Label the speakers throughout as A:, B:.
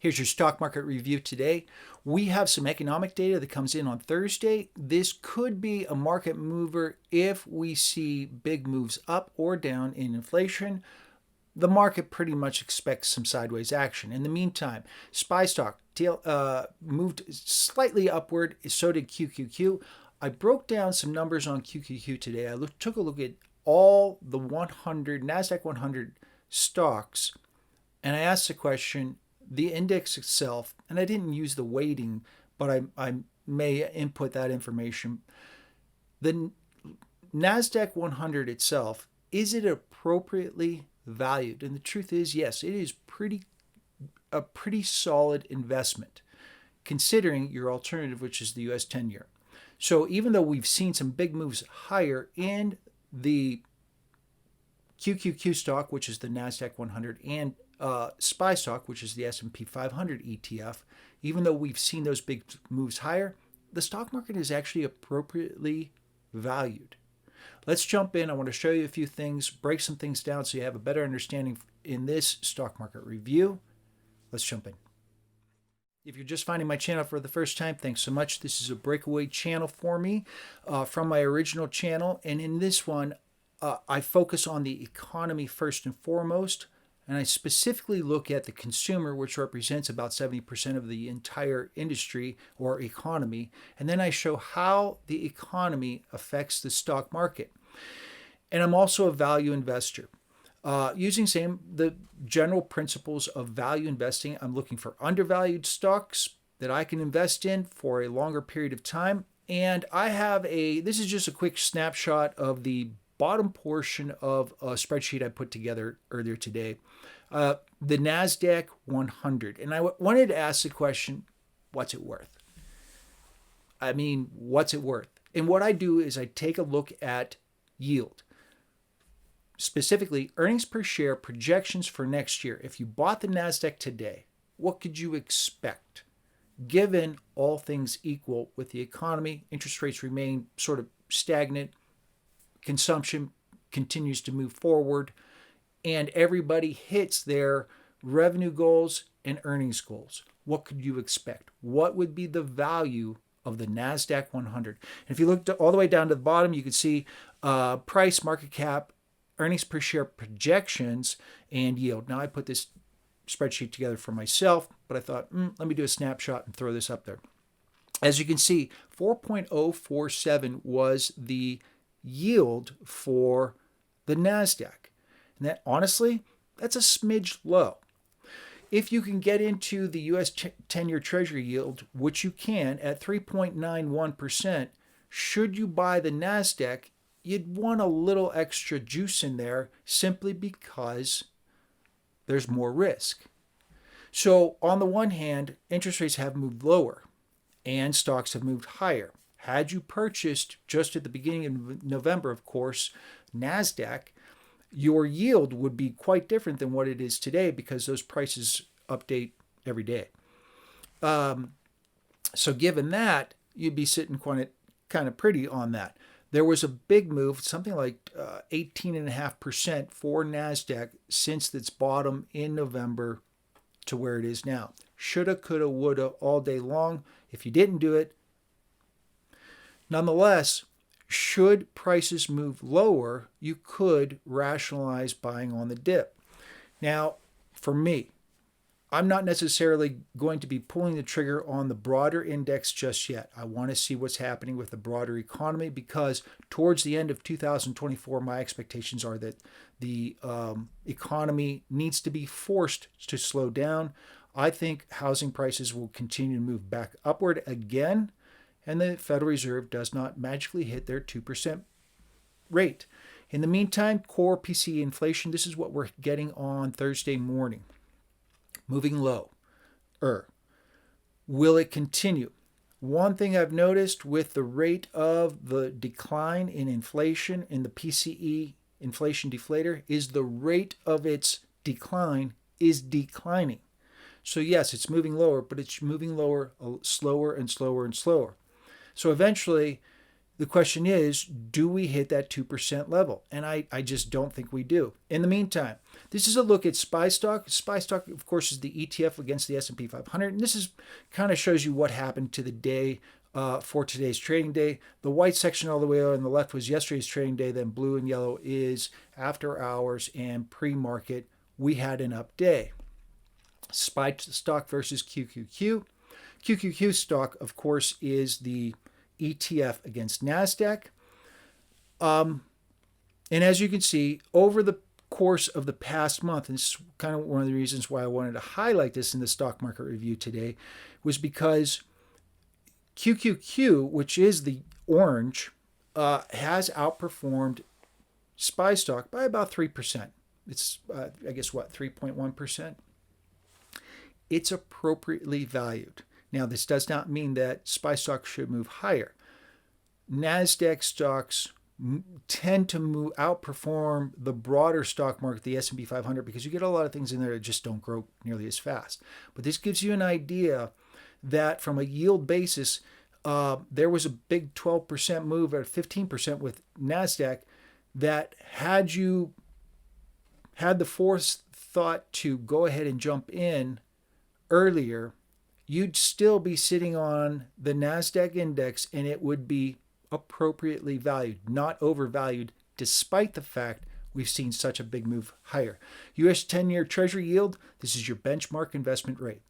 A: Here's your stock market review today. We have some economic data that comes in on Thursday. This could be a market mover if we see big moves up or down in inflation. The market pretty much expects some sideways action. In the meantime, SPY stock moved slightly upward, so did QQQ. I broke down some numbers on QQQ today. I took a look at all the 100 NASDAQ 100 stocks, and I asked the question, the index itself, and I didn't use the weighting, but I may input that information. The NASDAQ 100 itself, is it appropriately valued? And the truth is, yes, it is a pretty solid investment, considering your alternative, which is the US 10-year. So even though we've seen some big moves higher in the QQQ stock, which is the NASDAQ 100, and SPY stock, which is the S&P 500 ETF, even though we've seen those big moves higher, the stock market is actually appropriately valued. Let's jump in. I want to show you a few things, break some things down so you have a better understanding in this stock market review. Let's jump in. If you're just finding my channel for the first time, thanks so much. This is a breakaway channel for me from my original channel. And in this one, I focus on the economy first and foremost. And I specifically look at the consumer, which represents about 70% of the entire industry or economy. And then I show how the economy affects the stock market. And I'm also a value investor. Using the general principles of value investing, I'm looking for undervalued stocks that I can invest in for a longer period of time. And I have this is just a quick snapshot of the bottom portion of a spreadsheet I put together earlier today, the NASDAQ 100. And I wanted to ask the question, what's it worth? I mean, what's it worth? And what I do is I take a look at yield, specifically earnings per share projections for next year. If you bought the NASDAQ today, what could you expect? Given all things equal with the economy, interest rates remain sort of stagnant, consumption continues to move forward, and everybody hits their revenue goals and earnings goals. What could you expect? What would be the value of the NASDAQ 100? And if you look all the way down to the bottom, you can see price, market cap, earnings per share projections, and yield. Now, I put this spreadsheet together for myself, but I thought, let me do a snapshot and throw this up there. As you can see, 4.047 was the yield for the NASDAQ. And that, honestly, that's a smidge low. If you can get into the US 10-year Treasury yield, which you can at 3.91%, should you buy the NASDAQ, you'd want a little extra juice in there simply because there's more risk. So on the one hand, interest rates have moved lower and stocks have moved higher. Had you purchased just at the beginning of November, of course, NASDAQ, your yield would be quite different than what it is today because those prices update every day. So given that, you'd be sitting kind of pretty on that. There was a big move, something like 18.5% for NASDAQ since its bottom in November to where it is now. Shoulda, coulda, woulda all day long. If you didn't do it, nonetheless, should prices move lower, you could rationalize buying on the dip. Now, for me, I'm not necessarily going to be pulling the trigger on the broader index just yet. I want to see what's happening with the broader economy because towards the end of 2024, my expectations are that the economy needs to be forced to slow down. I think housing prices will continue to move back upward again, and the Federal Reserve does not magically hit their 2% rate. In the meantime, core PCE inflation, this is what we're getting on Thursday morning. Moving low. Will it continue? One thing I've noticed with the rate of the decline in inflation in the PCE inflation deflator is the rate of its decline is declining. So yes, it's moving lower, but it's moving lower slower and slower and slower. So eventually, The question is, do we hit that 2% level? And I just don't think we do. In the meantime, this is a look at SPY stock. SPY stock, of course, is the ETF against the S&P 500. And this is kind of shows you what happened to the day for today's trading day. The white section all the way on the left was yesterday's trading day. Then blue and yellow is after hours and pre-market. We had an up day. SPY stock versus QQQ. QQQ stock, of course, is the ETF against NASDAQ. And as you can see, over the course of the past month, and this is kind of one of the reasons why I wanted to highlight this in the stock market review today, was because QQQ, which is the orange, has outperformed SPY stock by about 3%. It's, I guess, what, 3.1%? It's appropriately valued. Now, this does not mean that SPY stocks should move higher. NASDAQ stocks tend to outperform the broader stock market, the S&P 500, because you get a lot of things in there that just don't grow nearly as fast. But this gives you an idea that from a yield basis, there was a big 12% move at 15% with NASDAQ that had you had the forethought to go ahead and jump in earlier, you'd still be sitting on the NASDAQ index and it would be appropriately valued, not overvalued, despite the fact we've seen such a big move higher. US 10-year Treasury yield, this is your benchmark investment rate.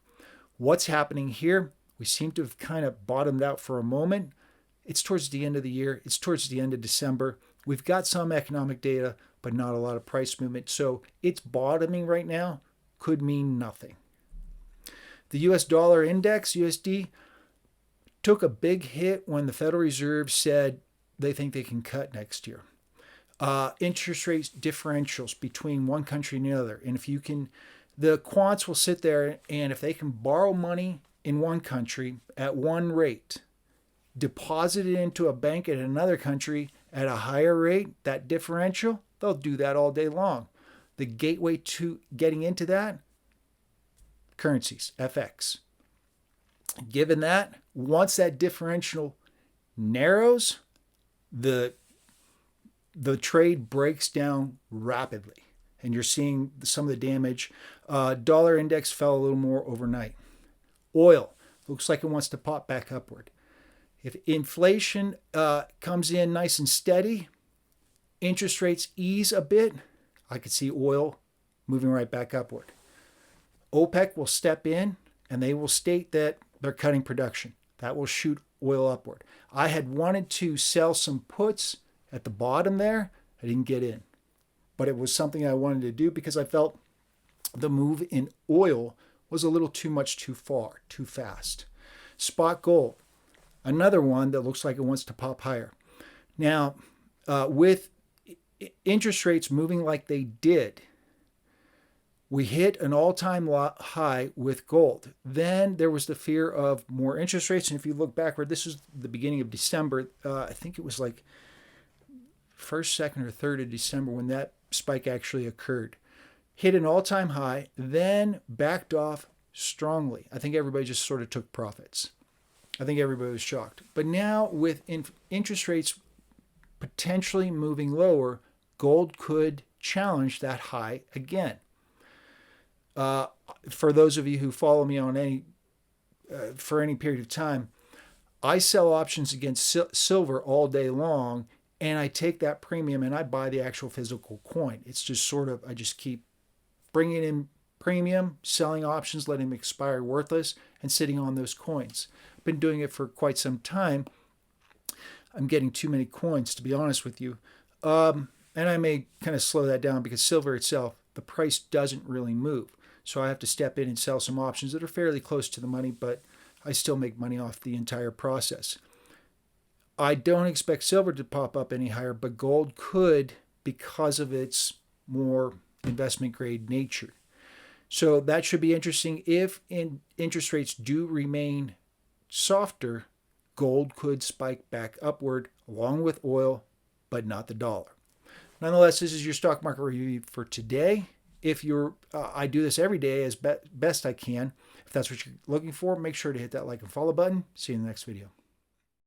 A: What's happening here? We seem to have kind of bottomed out for a moment. It's towards the end of the year. It's towards the end of December. We've got some economic data, but not a lot of price movement. So it's bottoming right now. Could mean nothing. The US dollar index, USD, took a big hit when the Federal Reserve said they think they can cut next year. Interest rates differentials between one country and the other. And if you can, the quants will sit there and if they can borrow money in one country at one rate, deposit it into a bank in another country at a higher rate, that differential, they'll do that all day long. The gateway to getting into that, currencies, FX. Given that, once that differential narrows, the trade breaks down rapidly. And you're seeing some of the damage. Dollar index fell a little more overnight. Oil looks like it wants to pop back upward. If inflation comes in nice and steady, interest rates ease a bit, I could see oil moving right back upward. OPEC will step in and they will state that they're cutting production. That will shoot oil upward. I had wanted to sell some puts at the bottom there. I didn't get in. But it was something I wanted to do because I felt the move in oil was a little too much too far, too fast. Spot gold, another one that looks like it wants to pop higher. Now, with interest rates moving like they did, we hit an all-time high with gold. Then there was the fear of more interest rates. And if you look backward, this was the beginning of December. I think it was like 1st, 2nd, or 3rd of December when that spike actually occurred. Hit an all-time high, then backed off strongly. I think everybody just sort of took profits. I think everybody was shocked. But now with interest rates potentially moving lower, gold could challenge that high again. For those of you who follow me on for any period of time, I sell options against silver all day long, and I take that premium and I buy the actual physical coin. It's just sort of, I just keep bringing in premium, selling options, letting them expire worthless, and sitting on those coins. I've been doing it for quite some time. I'm getting too many coins, to be honest with you. And I may kind of slow that down because silver itself, the price doesn't really move. So I have to step in and sell some options that are fairly close to the money, but I still make money off the entire process. I don't expect silver to pop up any higher, but gold could because of its more investment grade nature. So that should be interesting. If interest rates do remain softer, gold could spike back upward along with oil, but not the dollar. Nonetheless, this is your stock market review for today. If I do this every day as best I can. If that's what you're looking for, make sure to hit that like and follow button. See you in the next video.